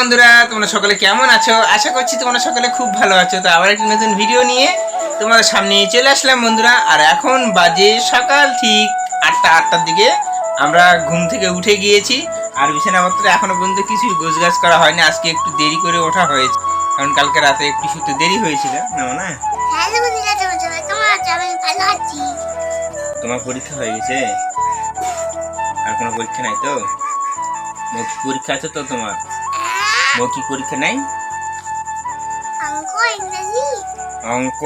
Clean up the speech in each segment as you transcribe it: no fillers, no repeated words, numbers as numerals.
বন্ধুরা, তোমরা সকলে কেমন আছো? আশা করছি তোমরা সকলে খুব ভালো আছো। তো আবার একটি নতুন ভিডিও নিয়ে তোমাদের সামনে চলে আসলাম বন্ধুরা। আর এখন বাজে সকাল ঠিক 8টার দিকে। আমরা ঘুম থেকে উঠে গিয়েছি, আর বিছানাপত্র এখনো পর্যন্ত কিছু গোছগাছ করা হয়নি। আজকে একটু দেরি করে ওঠা হয়েছে, কারণ কালকে রাতে একটু শুতে দেরি হয়েছিল না। তোমার পরীক্ষা হয়ে গেছে? আর কোনো পরীক্ষা নাই তো? মৌখিক পরীক্ষা আছে তো তোমার? মৌখিক পরীক্ষা নাই? অঙ্ক,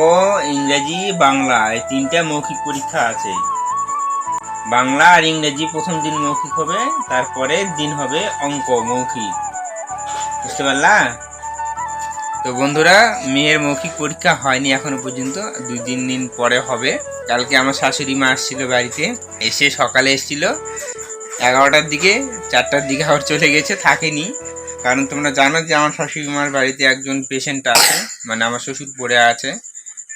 ইংরেজি, বাংলা এই তিনটা মৌখিক পরীক্ষা আছে। বাংলা আর ইংরেজি প্রথম দিন মৌখিক হবে, তারপরে দিন হবে অঙ্ক মৌখিক। বুঝতে পারলা? তো বন্ধুরা, মেয়ের মৌখিক পরীক্ষা হয়নি এখনো পর্যন্ত, 2-3 দিন পরে হবে। কালকে আমার শাশুড়ি মা আসছিল বাড়িতে, এসে সকালে এসেছিল 11টার দিকে, 4টার দিকে আবার চলে গেছে, থাকেনি। কারণ তোমরা জানো যে আমার শাশুড়ি মার বাড়িতে একজন পেশেন্ট আছে, মানে আমার শ্বশুর পড়ে আছে,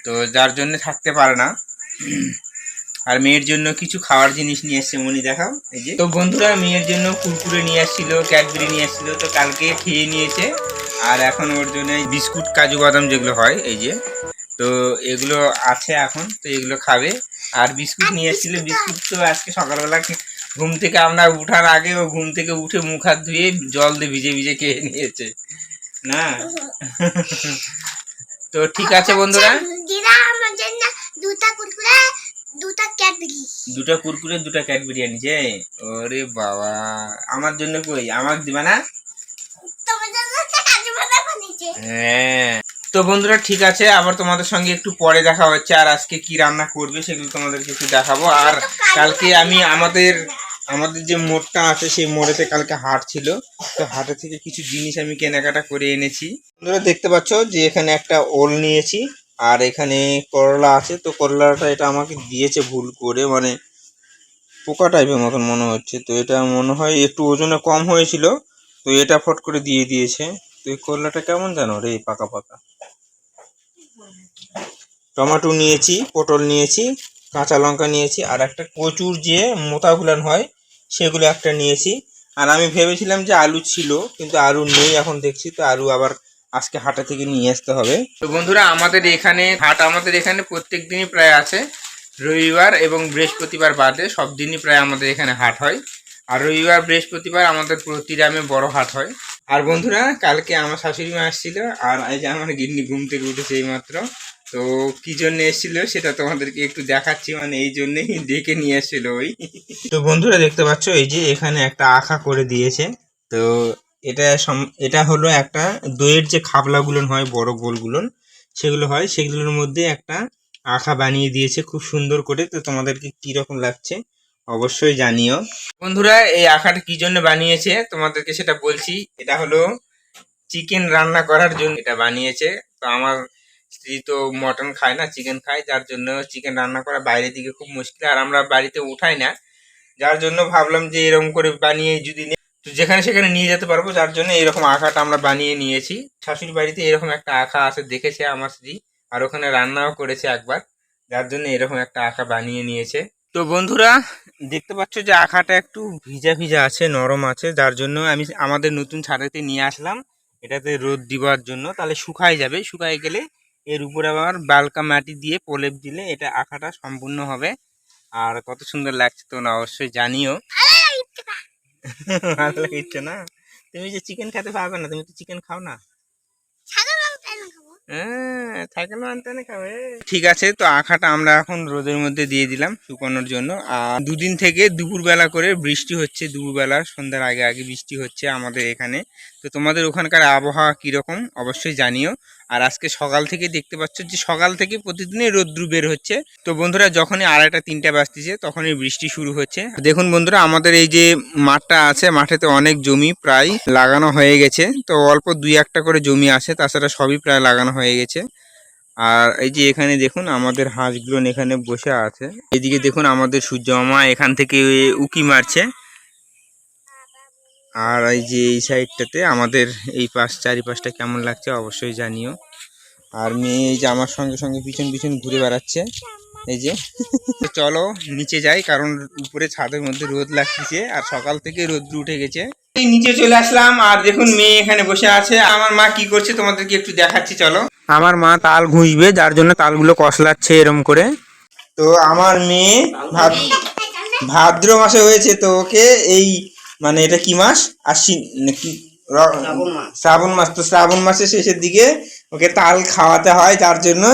তো যার জন্য থাকতে পারে না। আর মেয়ের জন্য কিছু খাওয়ার জিনিস নিয়ে এসছে, মনি দেখাও। এই যে তো বন্ধুরা, মেয়ের জন্য কুরকুরে নিয়ে আসছিল, ক্যাডবেরি নিয়ে আসছিল, তো কালকে খেয়ে নিয়েছে। আর এখন ওর জন্য বিস্কুট, কাজু বাদাম যেগুলো হয়, এই যে, তো এগুলো আছে এখন, তো এগুলো খাবে। আর বিস্কুট নিয়ে এসেছিল, বিস্কুট তো আজকে সকালবেলা ঘুম থেকে আমরা উঠার আগে ও ঘুম থেকে উঠে মুখ হাত ধুয়ে জল দিয়ে ভিজে ভিজে খেয়ে নিয়েছে না। তো ঠিক আছে বন্ধুরা, দুটা কুরকুরে, দুটা ক্যাডবেরি আনিছে। ওরে বাবা, আমার জন্য কই? আমার দিবা না? হ্যাঁ। তো বন্ধুরা ঠিক আছে, আবার তোমাদের সঙ্গে একটু পরে দেখা হচ্ছে। আর আজকে কি রান্না করবে সেগুলো তোমাদেরকে একটু দেখাবো। আর কালকে আমি আমাদের যে মোড়টা আছে, সেই মোড়েতে কালকে হাট ছিল, তো হাটে থেকে কিছু জিনিস আমি কেনাকাটা করে এনেছি। বন্ধুরা দেখতে পাচ্ছ যে এখানে একটা ওল নিয়েছি, আর এখানে করলা আছে। তো করলাটা এটা আমাকে দিয়েছে ভুল করে, মানে পোকা টাইপের মতন মনে হচ্ছে। তো এটা মনে হয় একটু ওজনে কম হয়েছিল, তো এটা ফট করে দিয়ে দিয়েছে। তো এই করলাটা কেমন জানো রে, পাকা পাকা। টমেটো নিয়েছি, পটল নিয়েছি, কাঁচা লঙ্কা নিয়েছি, আর একটা কচুর যে মোতাগুলান হয় সেগুলো একটা নিয়েছি। আর আমি ভেবেছিলাম যে আলু ছিল, কিন্তু আলু নেই এখন দেখছি, তো আলু আবার আজকে হাটে থেকে নিয়ে আসতে হবে। তো বন্ধুরা, আমাদের এখানে হাট প্রত্যেক দিনই প্রায় আছে, রবিবার এবং বৃহস্পতিবার বাদে সব দিনই প্রায় আমাদের এখানে হাট হয়। আর রবিবার, বৃহস্পতিবার আমাদের প্রতি গ্রামে বড় হাট হয়। আর বন্ধুরা, কালকে আমার শাশুড়ি মা আসছিল, আর এই যে আমার গিন্নি ঘুম থেকে উঠেছে এই মাত্র। তো কি জন্য এসেছিল সেটা তোমাদেরকে একটু দেখাচ্ছি, মানে এই জন্যই ডেকে নিয়ে এসেছিল ওই। তো বন্ধুরা দেখতে পাচ্ছ, এই যে এখানে একটা আখা করে দিয়েছে। তো এটা হলো একটা দইয়ের যে খাবলাগুলো হয়, বড় গোলগুলো সেগুলো হয়, সেগুলোর মধ্যে একটা আখা বানিয়ে দিয়েছে খুব সুন্দর করে। তো তোমাদেরকে কি রকম লাগছে অবশ্যই জানিও। বন্ধুরা, এই আখাটা কি জন্য বানিয়েছে তোমাদেরকে সেটা বলছি। এটা হলো চিকেন রান্না করার জন্য এটা বানিয়েছে। তো আমার স্ত্রী তো মটন খায় না, চিকেন খায়, যার জন্য চিকেন রান্না করা বাইরের দিকে খুব মুশকিল, আর আমরা বাড়িতে উঠাই না, যার জন্য ভাবলাম যে এরকম করে বানিয়ে যদি যেখানে সেখানে নিয়ে যেতে পারবো, যার জন্য এরকম আখাটা আমরা বানিয়ে নিয়েছি। শাশুড়ি বাড়িতে এরকম একটা আখা আছে, দেখেছে আমার স্ত্রী, আর ওখানে রান্নাও করেছে একবার, যার জন্য এরকম একটা আখা বানিয়ে নিয়েছে। তো বন্ধুরা দেখতে পাচ্ছ যে আখাটা একটু ভিজা ভিজা আছে, নরম আছে, যার জন্য আমি আমাদের নতুন ছাদেতে নিয়ে আসলাম এটাতে রোদ দিবার জন্য, তাহলে শুকায় যাবে। শুকায় গেলে এর উপরে আবার বালকা মাটি দিয়ে প্রলেপ দিলে এটা আখাটা সম্পূর্ণ হবে। আর কত সুন্দর লাগছে তোমরা অবশ্যই জানিও। ভালো লাগছে না? তুমি যে চিকেন খেতে পারবে না, তুমি তো চিকেন খাও না। ঠিক আছে, তো আখাটা আমরা এখন রোদের মধ্যে দিয়ে দিলাম শুকানোর জন্য। আর 2 দিন থেকে দুপুরবেলা করে বৃষ্টি হচ্ছে, দুপুরবেলা সন্ধ্যার আগে আগে বৃষ্টি হচ্ছে আমাদের এখানে। তো তোমাদের ওখানকার আবহাওয়া কিরকম অবশ্যই জানিও। আর আজকে সকাল থেকে দেখতে পাচ্ছ যে সকাল থেকে প্রতিদিনই রোদ্রু বের হচ্ছে। তো বন্ধুরা, যখনই 2:30-3টা বাজতেছে তখনই বৃষ্টি শুরু হচ্ছে। দেখুন বন্ধুরা, আমাদের এই যে মাঠটা আছে, মাঠেতে অনেক জমি প্রায় লাগানো হয়ে গেছে। তো অল্প 2-1টা করে জমি আছে, তাছাড়া সবই প্রায় লাগানো হয়ে গেছে। আর এই যে এখানে দেখুন আমাদের হাঁসগুলো এখানে বসে আছে। এদিকে দেখুন আমাদের সূর্য মামা এখান থেকে উকি মারছে। আর এই যে এই সাইডটাতে আমাদের এই চারিপাশটা কেমন লাগছে অবশ্যই জানিও। আর মেয়ে এই যে আমার সঙ্গে সঙ্গে পিছন পিছন ঘুরে বেড়াচ্ছে, এই যে। চলো নিচে যাই, কারণ উপরে ছাদের মধ্যে রোদ লাগতেছে, আর সকাল থেকে রোদ্র উঠে গেছে। এই নিচে চলে আসলাম আর দেখুন মেয়ে এখানে বসে আছে। আমার মা কি করছে তোমাদেরকে একটু দেখাচ্ছি, চলো। আমার মা তাল ঘুষবে, যার জন্য তালগুলো কসলাচ্ছে এরম করে। তো আমার মেয়ে ভাদ্র মাসে হয়েছে, তো ওকে এই মানে এটা কি মাস, আশ্বিন নাকি শ্রাবণ মাস, তো শ্রাবণ মাসের শেষের দিকে ওকে তাল খাওয়াতে হয়, তার জন্য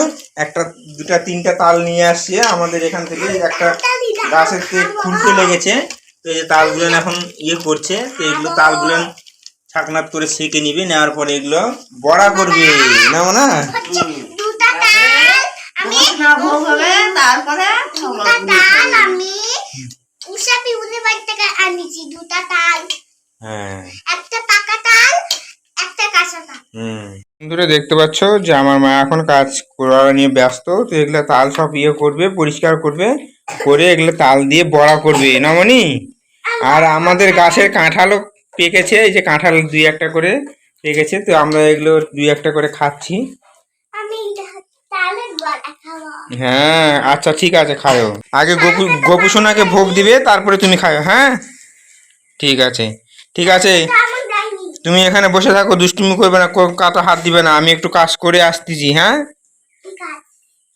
একটা দুটা তিনটা তাল নিয়ে আসছে আমাদের এখান থেকে। একটা গাছের ফুলতে লেগেছে, তো এই যে তালগুলো এখন করছে, তো এগুলো তালগুলো ছাকনাত করে ছেঁকে নিবে, নেওয়ার পরে এগুলো বড়া করবে, না না বন্ধুরা দেখতে পাচ্ছ যে আমার মা এখন কাজ করা নিয়ে ব্যস্ত। তো এগুলো তাল সব করবে, পরিষ্কার করবে, করে এগুলো তাল দিয়ে বড়া করবে, না মনি? আর আমাদের গাছের কাঁঠালও পেকেছে, এই যে কাঁঠাল দুই একটা করে পেকেছে, তো আমরা এগুলো দুই একটা করে খাচ্ছি। হ্যাঁ আচ্ছা ঠিক আছে, খাও। আগে গোপু সোনাকে ভোগ দিবে, তারপরে তুমি খাও। হ্যাঁ ঠিক আছে, ঠিক আছে। তুমি এখানে বসে থাকো, দুষ্টুমি করবে না, কাটা হাত দিবে না। আমি একটু কাজ করে আসতেছি। হ্যাঁ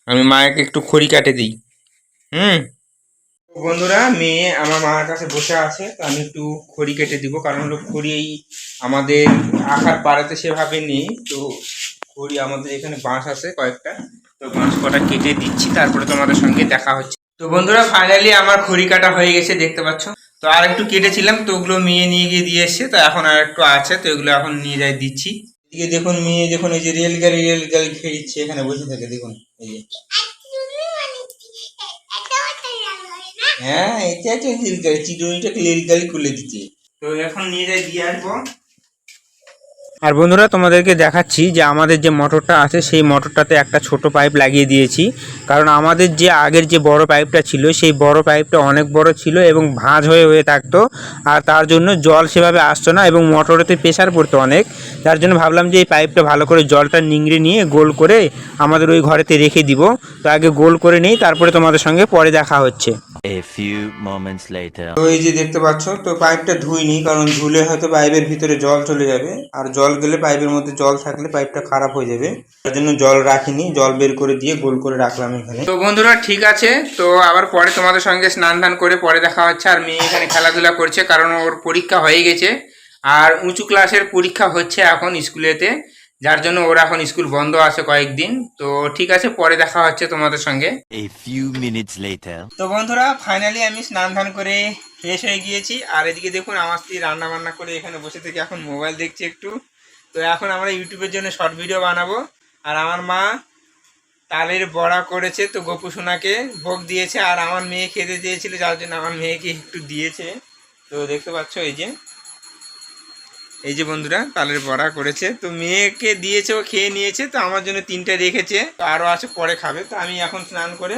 আমি মায়েকে একটু খড়ি কাটে দিই। বন্ধুরা মেয়ে আমার মার কাছে বসে আছে, তো আমি একটু খড়ি কেটে দিব, কারণ হলো খড়ি এই আমাদের আখার পাড়াতে সেভাবে নেই। তো খড়ি আমাদের এখানে বাঁশ আছে কয়েকটা, তো বাঁশ কটা কেটে দিচ্ছি, তারপরে তোমাদের সঙ্গে দেখা হচ্ছে। তো বন্ধুরা ফাইনালি আমার খড়ি কাটা হয়ে গেছে, দেখতে পাচ্ছ। তো আর একটু কেটেছিলাম, তো ওগুলো মেয়ে নিয়ে গিয়ে দিয়ে এসছে, তো এখন আর একটু আছে, তো এগুলো এখন নিয়ে যাই দিচ্ছি। এদিকে দেখুন মেয়ে, দেখুন এই যে রেলগাড়ি খেয়েছে এখানে বসে থাকে, দেখুন এই যে। হ্যাঁ এটা একটা রেলগাড়ি, চিরুনিটাকে রেলগাড়ি খুলে দিচ্ছে। তো এখন নিয়ে যাই দিয়ে আসবো। আর বন্ধুরা তোমাদেরকে দেখাচ্ছি যে আমাদের যে মোটরটা আছে সেই মোটরটাতে একটা ছোট পাইপ লাগিয়ে দিয়েছি, কারণ আমাদের যে আগের যে বড় পাইপটা ছিল সেই বড় পাইপটা অনেক বড় ছিল এবং ভাঁজ হয়ে থাকতো, আর তার জন্য জল সেভাবে আসতো না এবং মোটরেতে প্রেশার পড়তো অনেক। যার জন্য ভাবলাম যে এই পাইপটা ভালো করে জলটা নিংড়ে নিয়ে গোল করে আমাদের ওই ঘরেতে রেখে দিব। তো আগে গোল করে নেই, তারপরে তোমাদের সঙ্গে পরে দেখা হচ্ছে। A few moments later. তো এই যে দেখতে পাচ্ছ, তো পাইপটা ধুইনি, কারণ ধুলে হয়তো পাইপের ভিতরে জল চলে যাবে, আর জল গেলে পাইপের মধ্যে জল থাকলে পাইপটা খারাপ হয়ে যাবে। তার জন্য জল রাখিনি, জল বের করে দিয়ে গোল করে রাখলাম এখানে। তো বন্ধুরা ঠিক আছে, তো আবার পরে তোমাদের সঙ্গে স্নান ধান করে পরে দেখা হচ্ছে। আর মেয়ে এখানে খেলাধুলা করছে, কারণ ওর পরীক্ষা হয়ে গেছে, আর উঁচু ক্লাসের পরীক্ষা হচ্ছে এখন স্কুলেতে, যার জন্য ওর এখন স্কুল বন্ধ আছে কয়েকদিন। তো ঠিক আছে, পরে দেখা হচ্ছে তোমাদের সঙ্গে। A few minutes later. তো বন্ধুরা ফাইনালি আমি স্নান ধান করে ফ্রেশ হয়ে গিয়েছি, আর এদিকে দেখুন আমার স্ত্রী রান্না বান্না করে এখানে বসে থেকে এখন মোবাইল দেখছি একটু। তো এখন আমরা ইউটিউবের জন্য শর্ট ভিডিও বানাবো। আর আমার মা তালের বড়া করেছে, তো গোপু সোনাকে ভোগ দিয়েছে, আর আমার মেয়ে খেতে দিয়েছিল, যার জন্য আমার মেয়েকে একটু দিয়েছে। তো দেখতে পাচ্ছ এই যে বন্ধুরা তালের বড়া করেছে, তো মেয়েকে দিয়েছে, ও খেয়ে নিয়েছে, তো আমার জন্য তিনটা রেখেছে, তো আরও আছে পরে খাবে। তো আমি এখন স্নান করে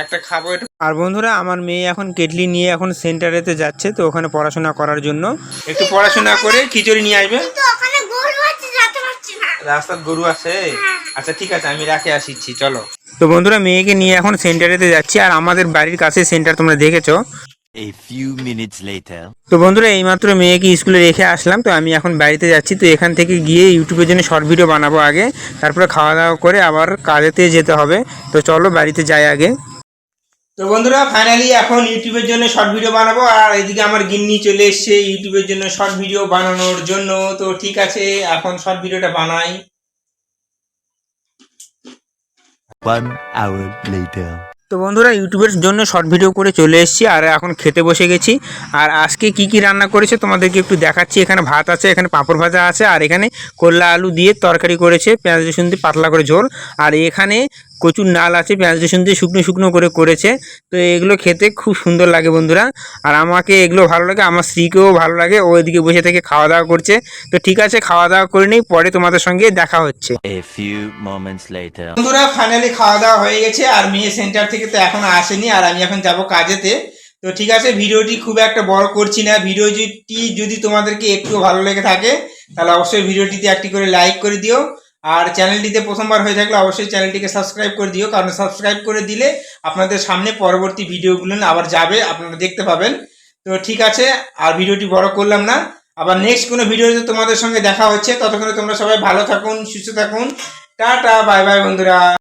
একটা খাবো এটা। আর বন্ধুরা আমার মেয়ে এখন কেটলি নিয়ে এখন সেন্টারেতে যাচ্ছে, তো ওখানে পড়াশোনা করার জন্য। একটু পড়াশোনা করে খিচুড়ি নিয়ে আসবে। রাস্তার গরু আছে, আচ্ছা ঠিক আছে আমি রাখে আসিছি, চলো। তো বন্ধুরা মেয়েকে নিয়ে এখন সেন্টারেতে যাচ্ছি, আর আমাদের বাড়ির কাছে সেন্টার তোমরা দেখেছো। A few minutes later. তো বন্ধুরা এইমাত্র মেয়েকে স্কুলে রেখে আসলাম, তো আমি এখন বাড়িতে যাচ্ছি। তো এখান থেকে গিয়ে ইউটিউবের জন্য শর্ট ভিডিও বানাবো আগে, তারপরে খাওয়া দাওয়া করে আবার কাজেতে যেতে হবে। তো চলো বাড়িতে যাই আগে। তো বন্ধুরা ফাইনালি এখন ইউটিউবের জন্য শর্ট ভিডিও বানাবো, আর এদিকে আমার গিন্নি চলে এসছে ইউটিউবের জন্য শর্ট ভিডিও বানানোর জন্য। তো ঠিক আছে এখন শর্ট ভিডিওটা বানাই। 1 hour later. তো বন্ধুরা ইউটিউবের জন্য শর্ট ভিডিও করে চলে এসেছি, আর এখন খেতে বসে গেছি। আর আজকে কি কি রান্না করেছে তোমাদেরকে একটু দেখাচ্ছি। এখানে ভাত আছে, এখানে পাঁপড় ভাজা আছে, আর এখানে করলা আলু দিয়ে তরকারি করেছে, পেঁয়াজ রসুন দিয়ে পাতলা করে ঝোল, আর এখানে কচুর নাল আছে, পেঁয়াজ রসুন দিয়ে শুকনো শুকনো করে করেছে। তো এগুলো খেতে খুব সুন্দর লাগে বন্ধুরা, আর আমাকে এগুলো ভালো লাগে, আমার স্ত্রীকেও ভালো লাগে, ও এদিকে বসে থেকে খাওয়া দাওয়া করছে। তো ঠিক আছে খাওয়া দাওয়া করে নেই, পরে তোমাদের সঙ্গে দেখা হচ্ছে। A few moments later. বন্ধুরা ফাইনালি খাওয়া দাওয়া হয়ে গেছে, আর মেয়ে সেন্টার থেকে তো এখন আসেনি, আর আমি এখন যাব কাজেতে। তো ঠিক আছে ভিডিওটি খুব একটা বড় করছি না। ভিডিওটি যদি তোমাদেরকে একটু ভালো লেগে থাকে তাহলে অবশ্যই ভিডিওটিতে একটি করে লাইক করে দিও, আর চ্যানেলটিতে প্রথমবার হয়ে থাকলে অবশ্যই চ্যানেলটিকে সাবস্ক্রাইব করে দিও, কারণ সাবস্ক্রাইব করে দিলে আপনাদের সামনে পরবর্তী ভিডিওগুলো আবার যাবে, আপনারা দেখতে পাবেন। তো ঠিক আছে আর ভিডিওটি বড় করলাম না, আবার নেক্সট কোনো ভিডিওতে তোমাদের সঙ্গে দেখা হচ্ছে। ততক্ষণে তোমরা সবাই ভালো থাকুন, সুস্থ থাকুন। টাটা, বাই বাই বন্ধুরা।